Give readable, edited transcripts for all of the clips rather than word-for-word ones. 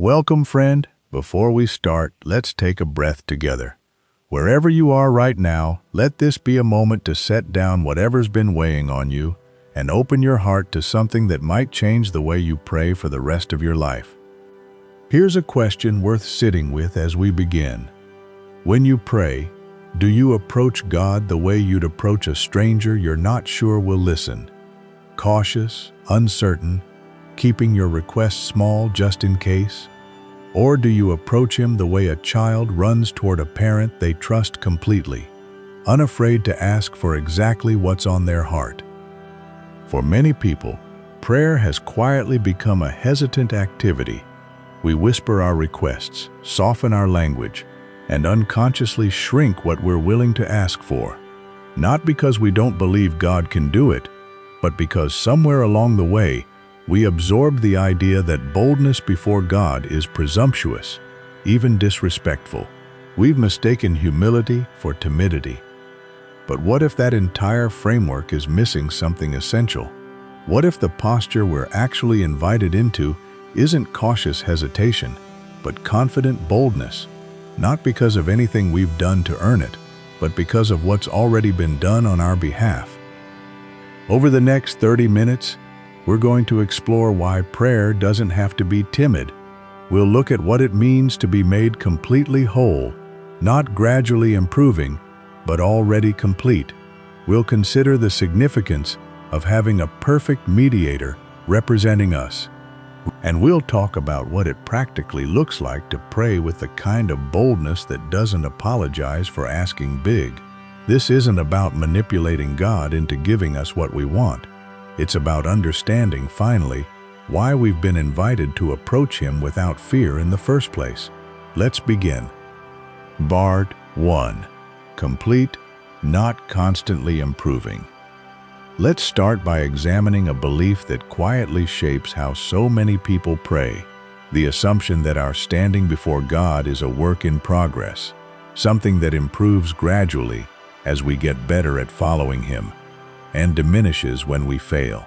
Welcome, friend. Before we start, let's take a breath together. Wherever you are right now, let this be a moment to set down whatever's been weighing on you and open your heart to something that might change the way you pray for the rest of your life. Here's a question worth sitting with as we begin. When you pray, do you approach God the way you'd approach a stranger you're not sure will listen? Cautious, uncertain, keeping your requests small just in case? Or do you approach Him the way a child runs toward a parent they trust completely, unafraid to ask for exactly what's on their heart? For many people, prayer has quietly become a hesitant activity. We whisper our requests, soften our language, and unconsciously shrink what we're willing to ask for. Not because we don't believe God can do it, but because somewhere along the way, we absorbed the idea that boldness before God is presumptuous, even disrespectful. We've mistaken humility for timidity. But what if that entire framework is missing something essential? What if the posture we're actually invited into isn't cautious hesitation, but confident boldness? Not because of anything we've done to earn it, but because of what's already been done on our behalf. Over the next 30 minutes, we're going to explore why prayer doesn't have to be timid. We'll look at what it means to be made completely whole, not gradually improving, but already complete. We'll consider the significance of having a perfect mediator representing us. And we'll talk about what it practically looks like to pray with the kind of boldness that doesn't apologize for asking big. This isn't about manipulating God into giving us what we want. It's about understanding, finally, why we've been invited to approach Him without fear in the first place. Let's begin. Part 1. Complete, not constantly improving. Let's start by examining a belief that quietly shapes how so many people pray, the assumption that our standing before God is a work in progress, something that improves gradually as we get better at following Him, and diminishes when we fail.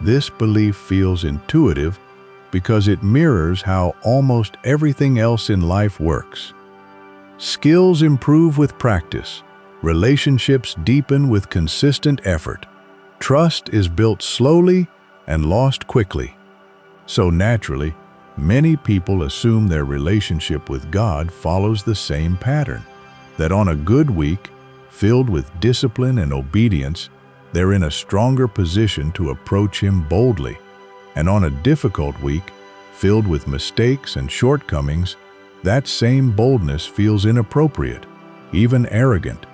This belief feels intuitive because it mirrors how almost everything else in life works. Skills improve with practice, relationships deepen with consistent effort. Trust is built slowly and lost quickly. So naturally, many people assume their relationship with God follows the same pattern, that on a good week, filled with discipline and obedience, they're in a stronger position to approach Him boldly, and on a difficult week, filled with mistakes and shortcomings, that same boldness feels inappropriate, even arrogant.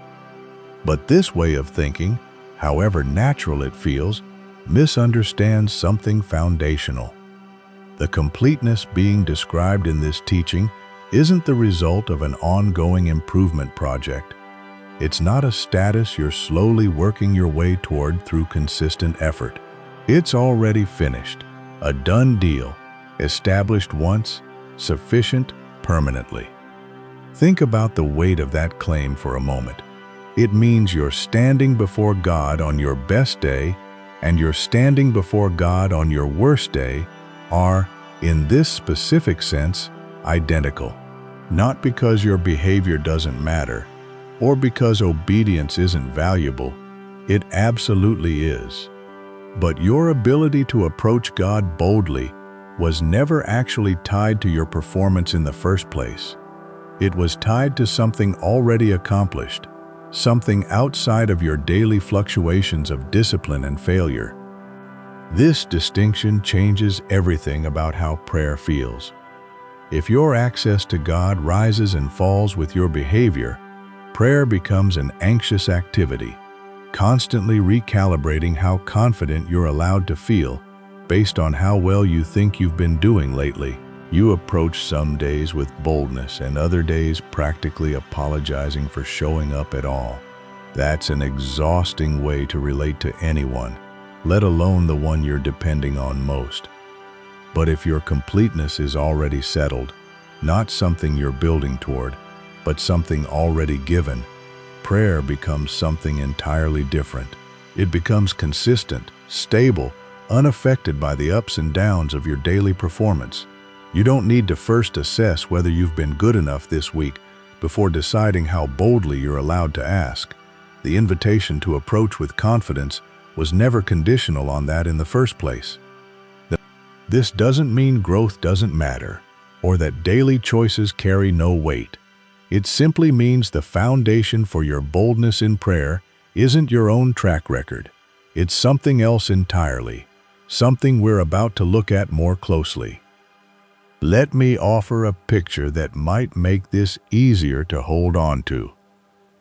But this way of thinking, however natural it feels, misunderstands something foundational. The completeness being described in this teaching isn't the result of an ongoing improvement project. It's not a status you're slowly working your way toward through consistent effort. It's already finished, a done deal, established once, sufficient permanently. Think about the weight of that claim for a moment. It means you're standing before God on your best day, and you're standing before God on your worst day are, in this specific sense, identical. Not because your behavior doesn't matter, or because obedience isn't valuable. It absolutely is. But your ability to approach God boldly was never actually tied to your performance in the first place. It was tied to something already accomplished, something outside of your daily fluctuations of discipline and failure. This distinction changes everything about how prayer feels. If your access to God rises and falls with your behavior, prayer becomes an anxious activity, constantly recalibrating how confident you're allowed to feel based on how well you think you've been doing lately. You approach some days with boldness and other days practically apologizing for showing up at all. That's an exhausting way to relate to anyone, let alone the one you're depending on most. But if your completeness is already settled, not something you're building toward, but something already given, prayer becomes something entirely different. It becomes consistent, stable, unaffected by the ups and downs of your daily performance. You don't need to first assess whether you've been good enough this week before deciding how boldly you're allowed to ask. The invitation to approach with confidence was never conditional on that in the first place. This doesn't mean growth doesn't matter, or that daily choices carry no weight. It simply means the foundation for your boldness in prayer isn't your own track record. It's something else entirely, something we're about to look at more closely. Let me offer a picture that might make this easier to hold on to.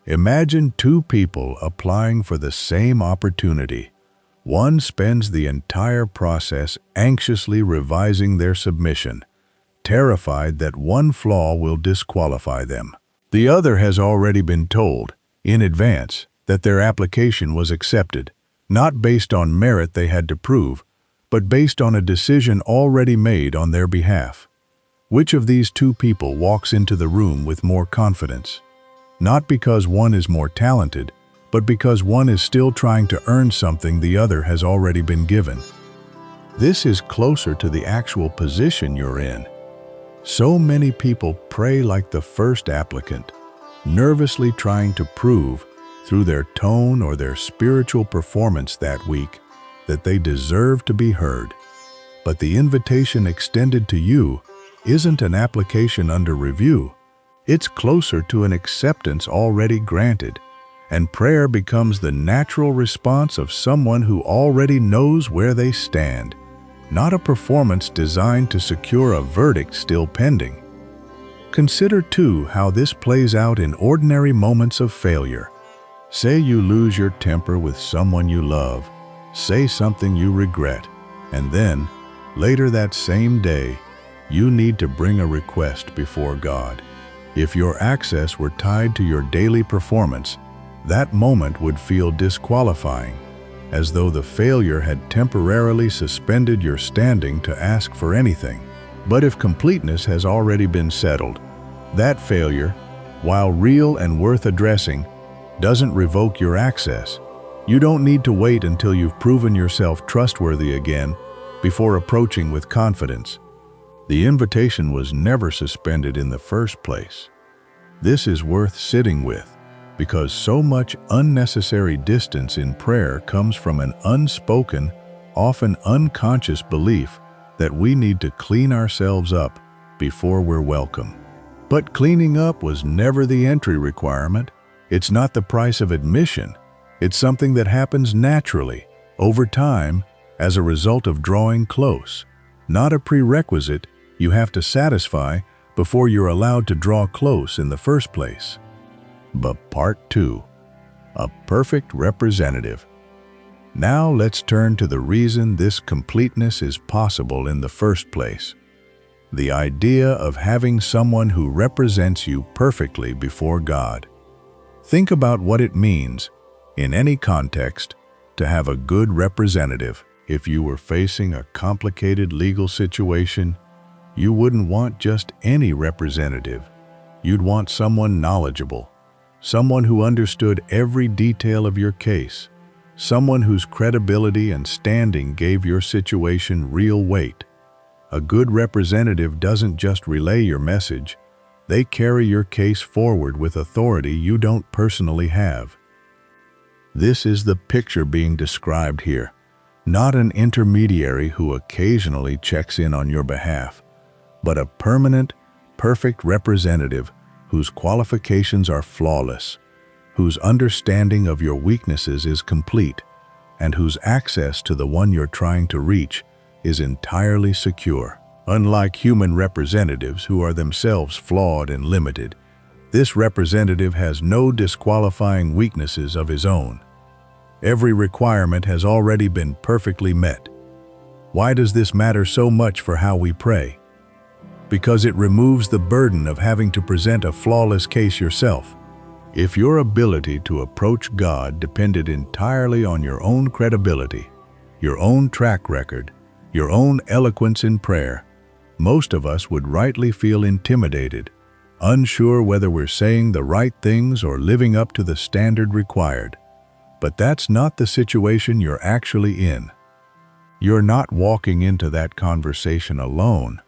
Imagine two people applying for the same opportunity. One spends the entire process anxiously revising their submission, terrified that one flaw will disqualify them. The other has already been told, in advance, that their application was accepted, not based on merit they had to prove, but based on a decision already made on their behalf. Which of these two people walks into the room with more confidence? Not because one is more talented, but because one is still trying to earn something the other has already been given. This is closer to the actual position you're in. So many people pray like the first applicant, nervously trying to prove, through their tone or their spiritual performance that week, that they deserve to be heard. But the invitation extended to you isn't an application under review. It's closer to an acceptance already granted, and prayer becomes the natural response of someone who already knows where they stand, not a performance designed to secure a verdict still pending. Consider, too, how this plays out in ordinary moments of failure. Say you lose your temper with someone you love, say something you regret, and then, later that same day, you need to bring a request before God. If your access were tied to your daily performance, that moment would feel disqualifying, as though the failure had temporarily suspended your standing to ask for anything. But if completeness has already been settled, that failure, while real and worth addressing, doesn't revoke your access. You don't need to wait until you've proven yourself trustworthy again before approaching with confidence. The invitation was never suspended in the first place. This is worth sitting with, because so much unnecessary distance in prayer comes from an unspoken, often unconscious belief that we need to clean ourselves up before we're welcome. But cleaning up was never the entry requirement. It's not the price of admission. It's something that happens naturally, over time, as a result of drawing close, not a prerequisite you have to satisfy before you're allowed to draw close in the first place. But Part 2, a perfect representative. Now let's turn to the reason this completeness is possible in the first place. The idea of having someone who represents you perfectly before God. Think about what it means, in any context, to have a good representative. If you were facing a complicated legal situation, you wouldn't want just any representative. You'd want someone knowledgeable, someone who understood every detail of your case, someone whose credibility and standing gave your situation real weight. A good representative doesn't just relay your message, they carry your case forward with authority you don't personally have. This is the picture being described here, not an intermediary who occasionally checks in on your behalf, but a permanent, perfect representative whose qualifications are flawless, whose understanding of your weaknesses is complete, and whose access to the one you're trying to reach is entirely secure. Unlike human representatives who are themselves flawed and limited, this representative has no disqualifying weaknesses of his own. Every requirement has already been perfectly met. Why does this matter so much for how we pray? Because it removes the burden of having to present a flawless case yourself. If your ability to approach God depended entirely on your own credibility, your own track record, your own eloquence in prayer, most of us would rightly feel intimidated, unsure whether we're saying the right things or living up to the standard required. But that's not the situation you're actually in. You're not walking into that conversation alone.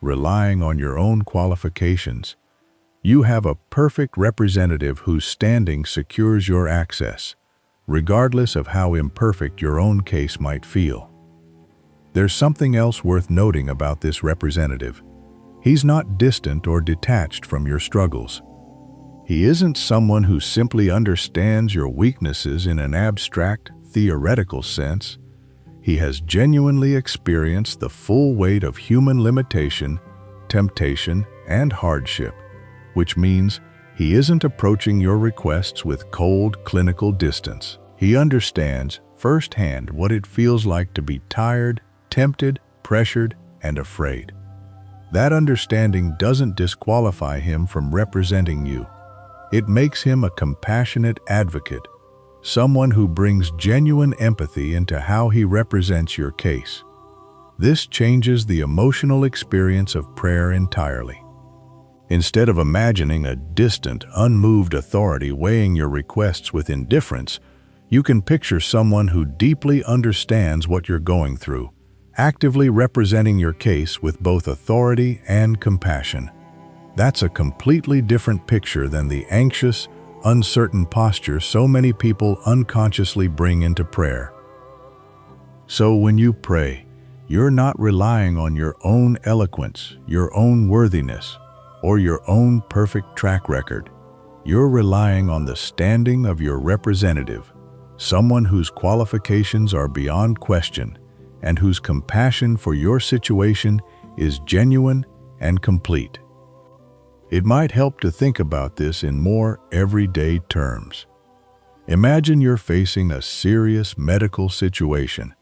relying on your own qualifications. You have a perfect representative whose standing secures your access, regardless of how imperfect your own case might feel. There's something else worth noting about this representative. He's not distant or detached from your struggles. He isn't someone who simply understands your weaknesses in an abstract, theoretical sense. He has genuinely experienced the full weight of human limitation, temptation, and hardship, which means he isn't approaching your requests with cold, clinical distance. He understands firsthand what it feels like to be tired, tempted, pressured, and afraid. That understanding doesn't disqualify him from representing you. It makes him a compassionate advocate, someone who brings genuine empathy into how he represents your case. This changes the emotional experience of prayer entirely. Instead of imagining a distant, unmoved authority weighing your requests with indifference, you can picture someone who deeply understands what you're going through, actively representing your case with both authority and compassion. That's a completely different picture than the anxious, uncertain posture so many people unconsciously bring into prayer. So when you pray, you're not relying on your own eloquence, your own worthiness, or your own perfect track record. You're relying on the standing of your representative, someone whose qualifications are beyond question and whose compassion for your situation is genuine and complete. It might help to think about this in more everyday terms. Imagine you're facing a serious medical situation,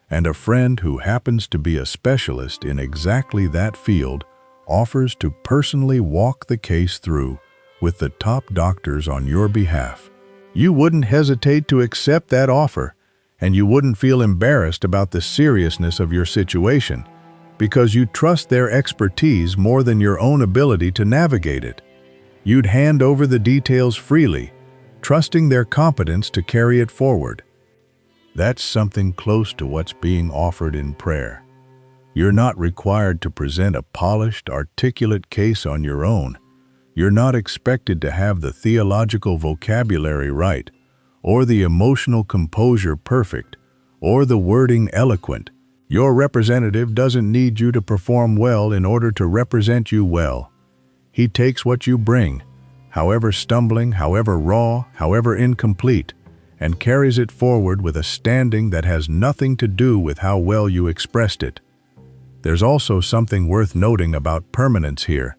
and a friend who happens to be a specialist in exactly that field offers to personally walk the case through with the top doctors on your behalf. You wouldn't hesitate to accept that offer, and you wouldn't feel embarrassed about the seriousness of your situation, because you trust their expertise more than your own ability to navigate it. You'd hand over the details freely, trusting their competence to carry it forward. That's something close to what's being offered in prayer. You're not required to present a polished, articulate case on your own. You're not expected to have the theological vocabulary right, or the emotional composure perfect, or the wording eloquent. Your representative doesn't need you to perform well in order to represent you well. He takes what you bring, however stumbling, however raw, however incomplete, and carries it forward with a standing that has nothing to do with how well you expressed it. There's also something worth noting about permanence here.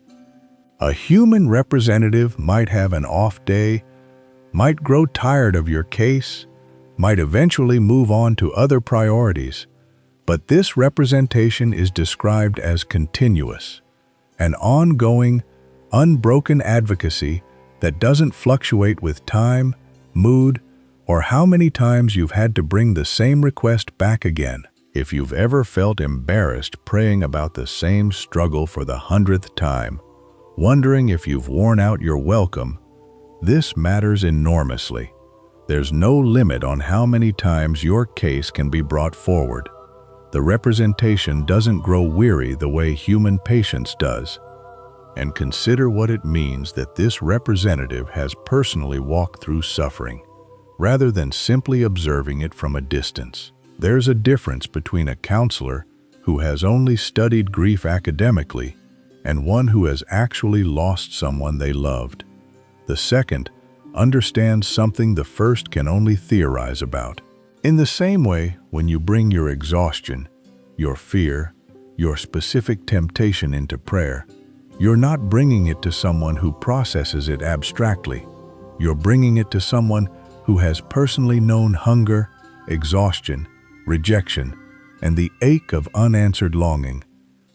A human representative might have an off day, might grow tired of your case, might eventually move on to other priorities. But this representation is described as continuous, an ongoing, unbroken advocacy that doesn't fluctuate with time, mood, or how many times you've had to bring the same request back again. If you've ever felt embarrassed praying about the same struggle for the 100th time, wondering if you've worn out your welcome, this matters enormously. There's no limit on how many times your case can be brought forward. The representation doesn't grow weary the way human patience does. And consider what it means that this representative has personally walked through suffering, rather than simply observing it from a distance. There's a difference between a counselor who has only studied grief academically and one who has actually lost someone they loved. The second understands something the first can only theorize about. In the same way, when you bring your exhaustion, your fear, your specific temptation into prayer, you're not bringing it to someone who processes it abstractly. You're bringing it to someone who has personally known hunger, exhaustion, rejection, and the ache of unanswered longing,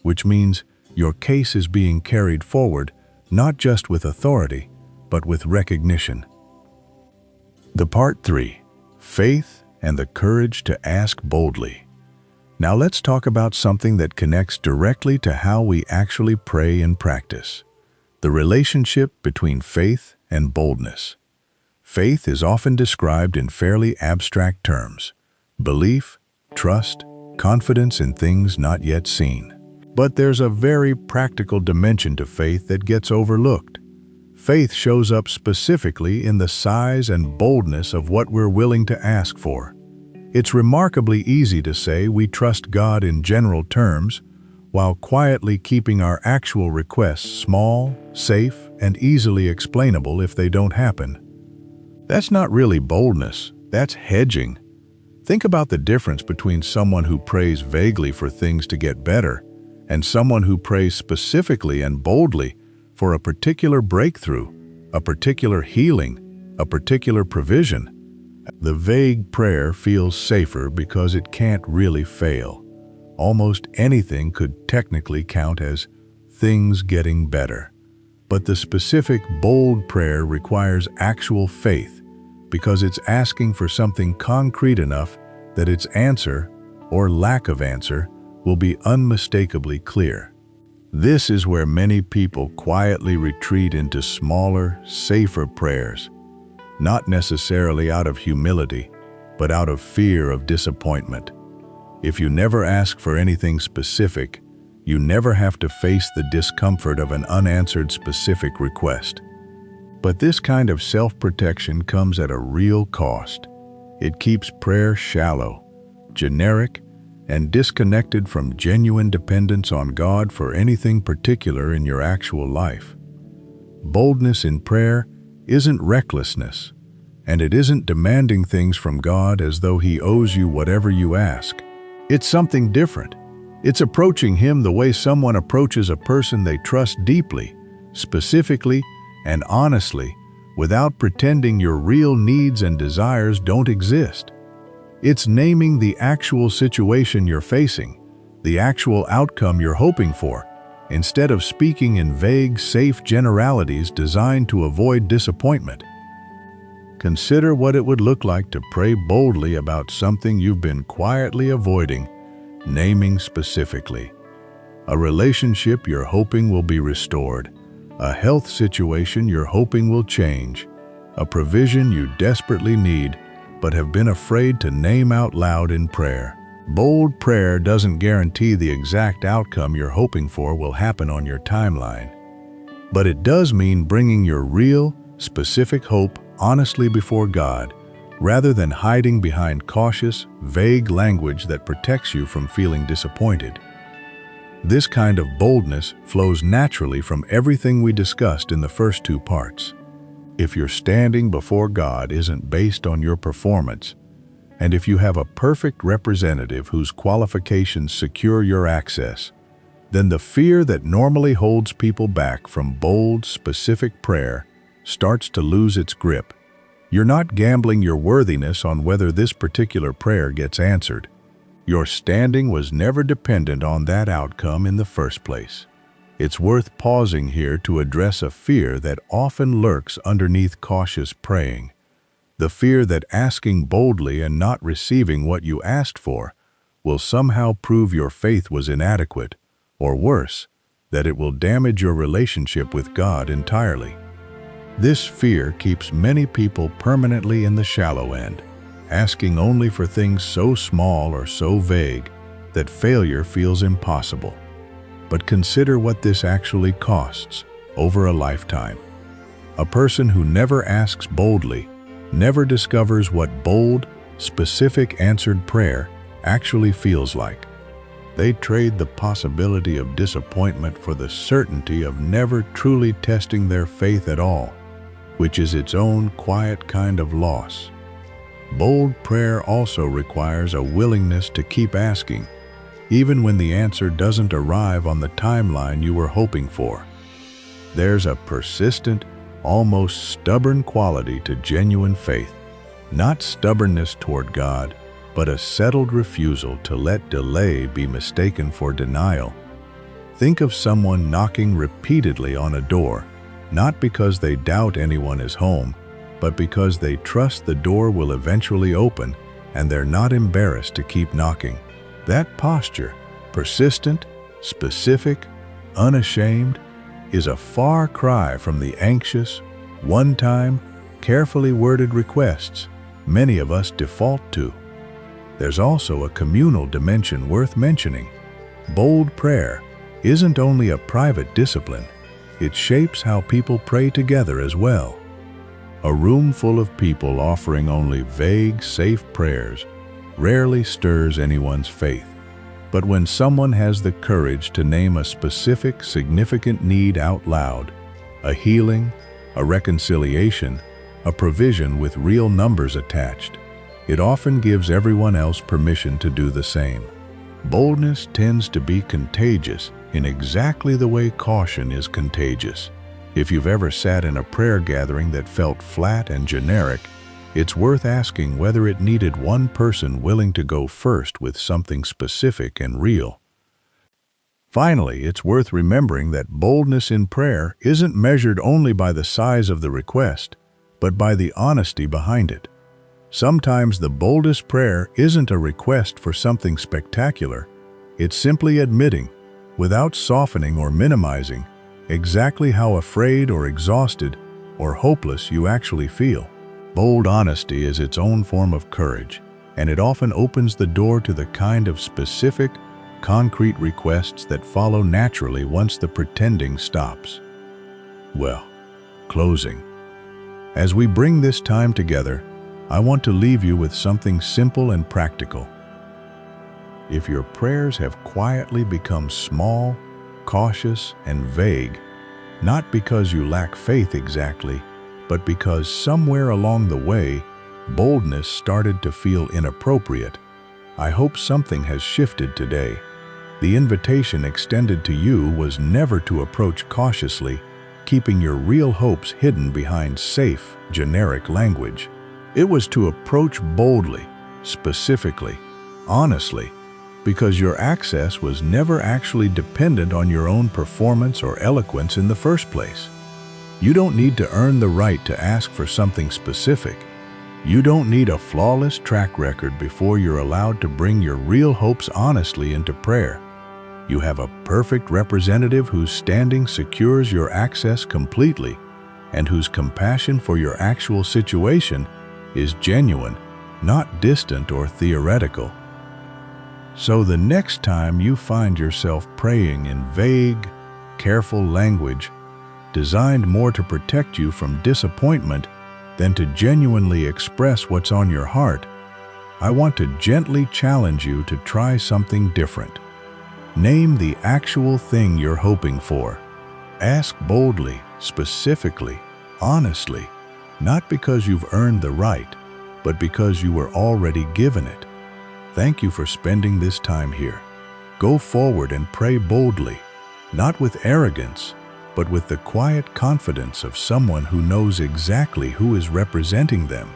which means your case is being carried forward not just with authority, but with recognition. The part 3, faith and the courage to ask boldly. Now let's talk about something that connects directly to how we actually pray in practice: the relationship between faith and boldness. Faith is often described in fairly abstract terms: belief, trust, confidence in things not yet seen. But there's a very practical dimension to faith that gets overlooked. Faith shows up specifically in the size and boldness of what we're willing to ask for. It's remarkably easy to say we trust God in general terms, while quietly keeping our actual requests small, safe, and easily explainable if they don't happen. That's not really boldness, that's hedging. Think about the difference between someone who prays vaguely for things to get better and someone who prays specifically and boldly for a particular breakthrough, a particular healing, a particular provision. The vague prayer feels safer because it can't really fail. Almost anything could technically count as things getting better. But the specific, bold prayer requires actual faith because it's asking for something concrete enough that its answer, or lack of answer, will be unmistakably clear. This is where many people quietly retreat into smaller, safer prayers, not necessarily out of humility, but out of fear of disappointment. If you never ask for anything specific, you never have to face the discomfort of an unanswered specific request. But this kind of self-protection comes at a real cost. It keeps prayer shallow, generic, and disconnected from genuine dependence on God for anything particular in your actual life. Boldness in prayer isn't recklessness, and it isn't demanding things from God as though He owes you whatever you ask. It's something different. It's approaching Him the way someone approaches a person they trust deeply, specifically, and honestly, without pretending your real needs and desires don't exist. It's naming the actual situation you're facing, the actual outcome you're hoping for, instead of speaking in vague, safe generalities designed to avoid disappointment. Consider what it would look like to pray boldly about something you've been quietly avoiding, naming specifically. A relationship you're hoping will be restored, a health situation you're hoping will change, a provision you desperately need but have been afraid to name out loud in prayer. Bold prayer doesn't guarantee the exact outcome you're hoping for will happen on your timeline, but it does mean bringing your real, specific hope honestly before God, rather than hiding behind cautious, vague language that protects you from feeling disappointed. This kind of boldness flows naturally from everything we discussed in the first two parts. If your standing before God isn't based on your performance, and if you have a perfect representative whose qualifications secure your access, then the fear that normally holds people back from bold, specific prayer starts to lose its grip. You're not gambling your worthiness on whether this particular prayer gets answered. Your standing was never dependent on that outcome in the first place. It's worth pausing here to address a fear that often lurks underneath cautious praying. The fear that asking boldly and not receiving what you asked for will somehow prove your faith was inadequate, or worse, that it will damage your relationship with God entirely. This fear keeps many people permanently in the shallow end, asking only for things so small or so vague that failure feels impossible. But consider what this actually costs over a lifetime. A person who never asks boldly never discovers what bold, specific answered prayer actually feels like. They trade the possibility of disappointment for the certainty of never truly testing their faith at all, which is its own quiet kind of loss. Bold prayer also requires a willingness to keep asking, even when the answer doesn't arrive on the timeline you were hoping for. There's a persistent, almost stubborn quality to genuine faith, not stubbornness toward God, but a settled refusal to let delay be mistaken for denial. Think of someone knocking repeatedly on a door, not because they doubt anyone is home, but because they trust the door will eventually open and they're not embarrassed to keep knocking. That posture, persistent, specific, unashamed, is a far cry from the anxious, one-time, carefully worded requests many of us default to. There's also a communal dimension worth mentioning. Bold prayer, isn't only a private discipline, it shapes how people pray together as well. A room full of people offering only vague, safe prayers rarely stirs anyone's faith. But when someone has the courage to name a specific, significant need out loud, a healing, a reconciliation, a provision with real numbers attached, it often gives everyone else permission to do the same. Boldness tends to be contagious in exactly the way caution is contagious. If you've ever sat in a prayer gathering that felt flat and generic, it's worth asking whether it needed one person willing to go first with something specific and real. Finally, it's worth remembering that boldness in prayer isn't measured only by the size of the request, but by the honesty behind it. Sometimes the boldest prayer isn't a request for something spectacular. It's simply admitting, without softening or minimizing, exactly how afraid or exhausted or hopeless you actually feel. Bold honesty is its own form of courage, and it often opens the door to the kind of specific, concrete requests that follow naturally once the pretending stops. Well, closing. As we bring this time together, I want to leave you with something simple and practical. If your prayers have quietly become small, cautious, and vague, not because you lack faith exactly, but because somewhere along the way, boldness started to feel inappropriate, I hope something has shifted today. The invitation extended to you was never to approach cautiously, keeping your real hopes hidden behind safe, generic language. It was to approach boldly, specifically, honestly, because your access was never actually dependent on your own performance or eloquence in the first place. You don't need to earn the right to ask for something specific. You don't need a flawless track record before you're allowed to bring your real hopes honestly into prayer. You have a perfect representative whose standing secures your access completely and whose compassion for your actual situation is genuine, not distant or theoretical. So the next time you find yourself praying in vague, careful language, designed more to protect you from disappointment than to genuinely express what's on your heart, I want to gently challenge you to try something different. Name the actual thing you're hoping for. Ask boldly, specifically, honestly, not because you've earned the right, but because you were already given it. Thank you for spending this time here. Go forward and pray boldly, not with arrogance, but with the quiet confidence of someone who knows exactly who is representing them.